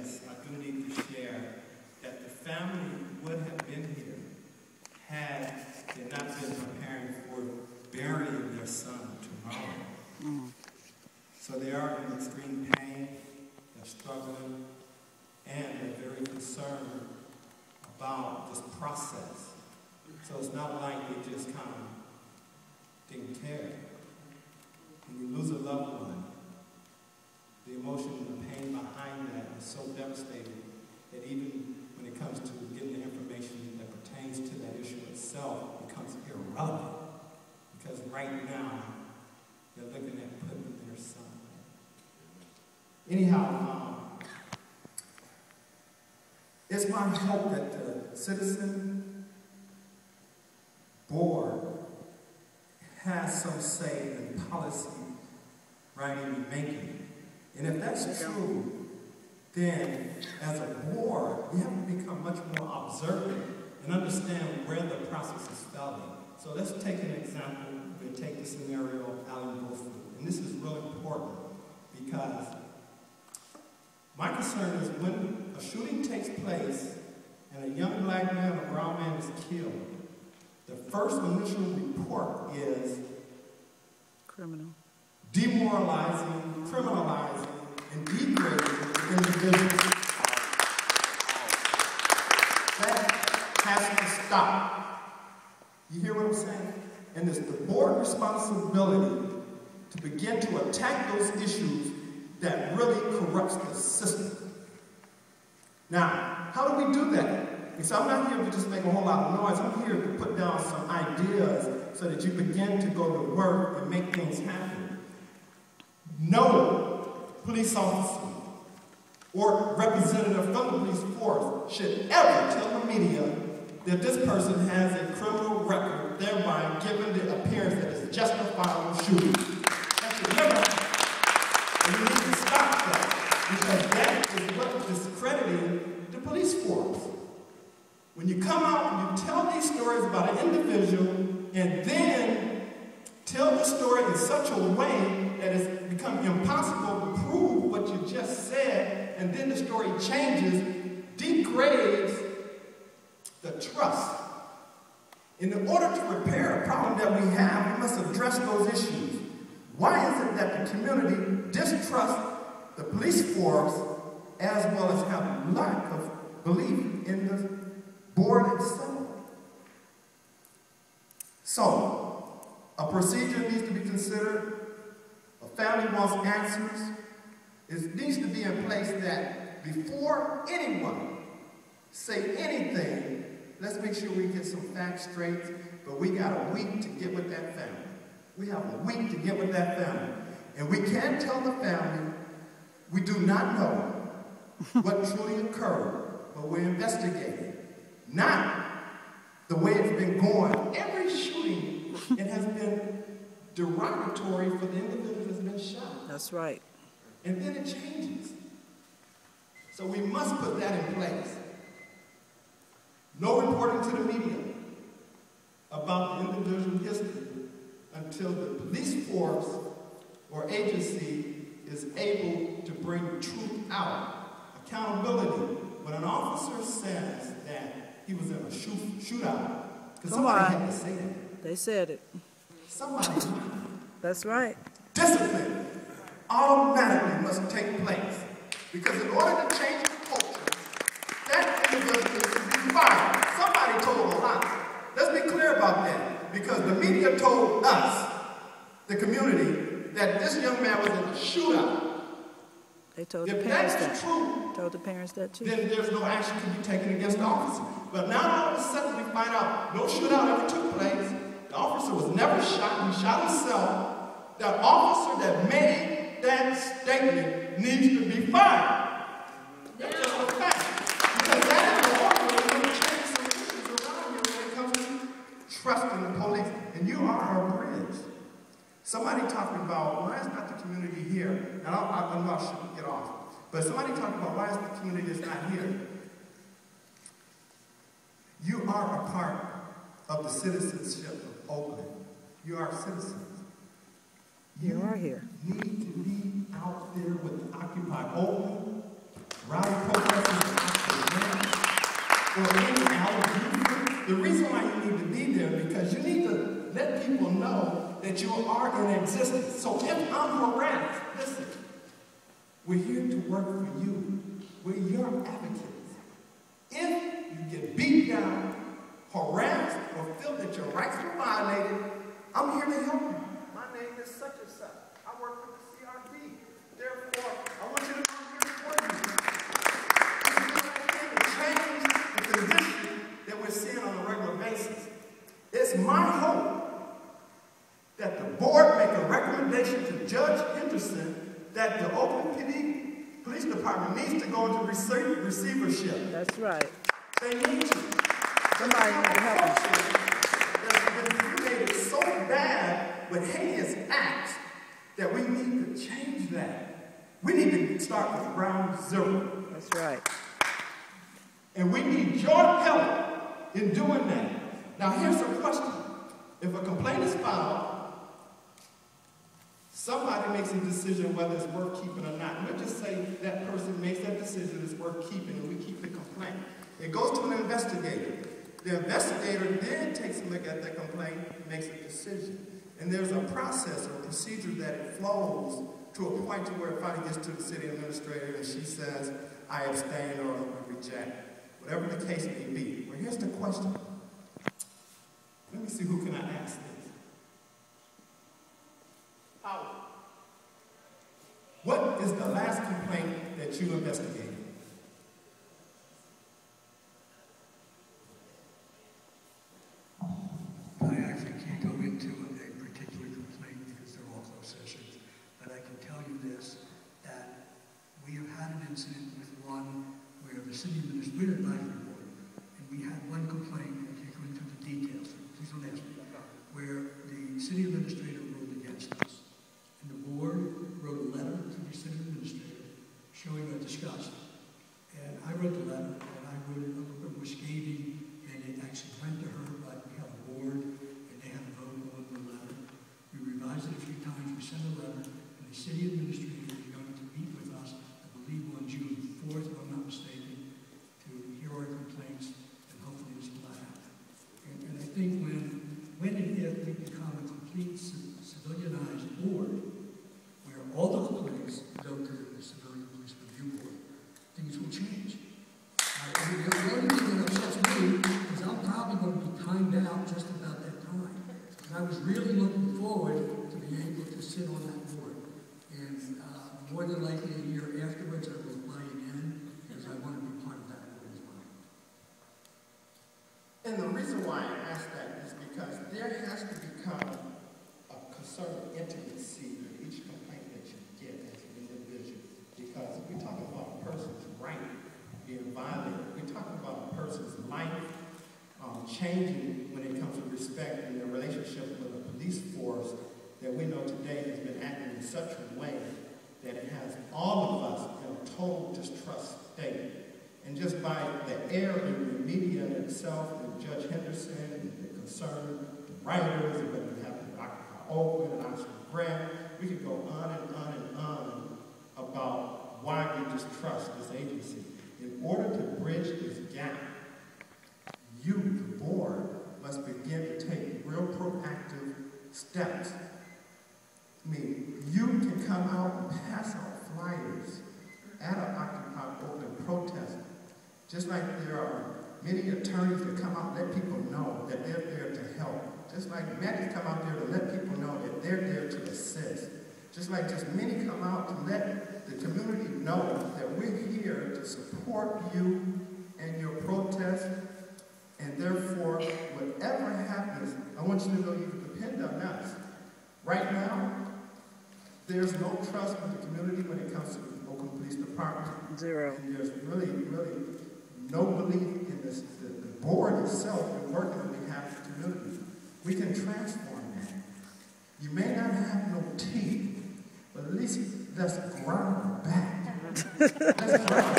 yes, I do need to share that the family would have been here had it not been preparing for burying their son tomorrow. So they are in extreme pain, they're struggling, and they're very concerned about this process. So it's not like they just kind of didn't care. When you lose a loved one, the emotion and the pain behind that is so devastating that even when it comes to getting the information that pertains to that issue itself becomes irrelevant. Because right now, they're looking at putting their son. Anyhow, it's my hope that the Citizen Board has some say in policy writing and making. And if that's true, then as a board, we have to become much more observant and understand where the process is failing. So let's take an example. We take the scenario of Alan Blueford. And this is really important because my concern is when a shooting takes place and a young black man or brown man is killed, the first initial report is criminal, demoralizing, criminalizing, and degrading individuals. That has to stop. You hear what I'm saying? And it's the board's responsibility to begin to attack those issues that really corrupts the system. Now, how do we do that? Because I'm not here to just make a whole lot of noise. I'm here to put down some ideas so that you begin to go to work and make things happen. No police officer or representative from the police force should ever tell the media that this person has a criminal record, thereby giving the appearance that it's justifiable shooting. That should never happen. And we need to stop that, because that is what is discrediting the police force. When you come out and you tell these stories about an individual and then tell the story in such a way that it's become impossible to prove what you just said, and then the story changes, degrades the trust. In order to repair a problem that we have, we must address those issues. Why is it that the community distrusts the police force as well as have lack of belief in the board itself? So, a procedure needs to be considered. A family wants answers. It needs to be in place that before anyone say anything, let's make sure we get some facts straight, but we got a week to get with that family. We have a week to get with that family. And we can't tell the family we do not know what truly occurred, but we're investigating. Not the way it's been going. Every shooting, it has been derogatory for the individual that's been shot. That's right. And then it changes. So we must put that in place. No reporting to the media about the individual history until the police force or agency is able to bring truth out. Accountability. When an officer says that he was in a shootout, because somebody had to say that. They said it. Somebody. That's right. Discipline automatically must take place. Because in order to change the culture, that individual is to be fired. Somebody told a lie. Let's be clear about that. Because the media told us, the community, that this young man was in a shootout. They told the parents that. If that's true, told the parents that too. Then there's no action to be taken against the officer. But now all of a sudden we find out no shootout ever took place. The officer was never shot. He shot himself. The officer that made that statement needs to be fired. That's just a fact. Because that is the order we're going to change some issues around here when it comes to trusting the police. And you are our bridge. Somebody talking about, why is not the community here? And I'm not sure to get off. But somebody talking about, why is the community is not here? You are a part of the citizenship of Oakland. You are citizens. You are here. Need to be out there with Occupy Oakland, rally or any allergy. The reason why you need to be there because you need to let people know that you are in existence. So if I'm harassed, listen, we're here to work for you. We're your advocates. If you get beat down, harassed, or feel that your rights are violated, I'm here to help you. My name is such and such. I work for the CRB. Therefore, I want you to know I'm here for you. This is change the condition that we're seeing on a regular basis. It's my hope that the board make a recommendation to Judge Henderson that the Oakland PD Police Department needs to go into receivership. That's right. They need to. Somebody need to help us. That's been created so bad with heinous acts that we need to change that. We need to start with ground zero. That's right. And we need your help in doing that. Now here's the question. If a complaint is filed, somebody makes a decision whether it's worth keeping or not. Let's just say that person makes that decision it's worth keeping and we keep the complaint. It goes to an investigator. The investigator then takes a look at the complaint and makes a decision. And there's a process or a procedure that it flows to a point to where it finally gets to the city administrator and she says, I abstain or reject. Whatever the case may be. Well, here's the question. Let me see who can I ask this. Howard, what is the last complaint that you investigated? I actually can't go into a particular complaint because they're all closed sessions, but I can tell you this, that we have had an incident with one where the city administrative advisory board, and we had one complaint, I can't go into the details, so please don't ask me, where the city administrator ruled against us. And the board wrote a letter to the city administrator showing a disgust. And I wrote the letter, and I wrote it a little bit more scathing, and it actually went to her, but we have a board, and they have a vote on the letter. We revised it a few times, we sent a letter, and the city administrator is going to meet with us, I believe on June 4th, if I'm not mistaken, to hear our complaints, and hopefully this will not happen. And I think when and if we become a complete civilianized board, where all the complaints go to the Civilian Police Review Board, things will change. The only thing that upsets me is I'm probably going to be timed out just about that time. Because I was really looking forward to being able to sit on that board. And more than likely a year afterwards, I will buy in because I want to be part of that board as well. And the reason why I ask that is because there has to become a concerted intimacy in each complaint that you get as an individual. Because we're talking about a person's right being violated. We're talking about a person's life changing when it comes to respect in their relationship with a police force that we know today has been acting in such a way that it has all of us in a total distrust state. And just by the air in the media in itself, and Judge Henderson, and the concerned writers, and whether we have Dr. Oakland and Oxford Grant, we could go on and on and on about why we distrust this agency. In order to bridge this gap, you, the board, must begin to take real proactive steps. I mean, you can come out and pass out flyers at an Occupy Oakland protest, just like there are many attorneys that come out and let people know that they're there to help. Just like many come out there to let people know that they're there to assist. Just like just many come out to let the community know that we're here to support you and your protest. And therefore, whatever happens, I want you to know you can depend on us. Right now, there's no trust in the community when it comes to the Oakland Police Department. Zero. And there's really no belief in this, the board itself in working on behalf of the community. We can transform that. You may not have no teeth, but at least let's ground back. Let's ground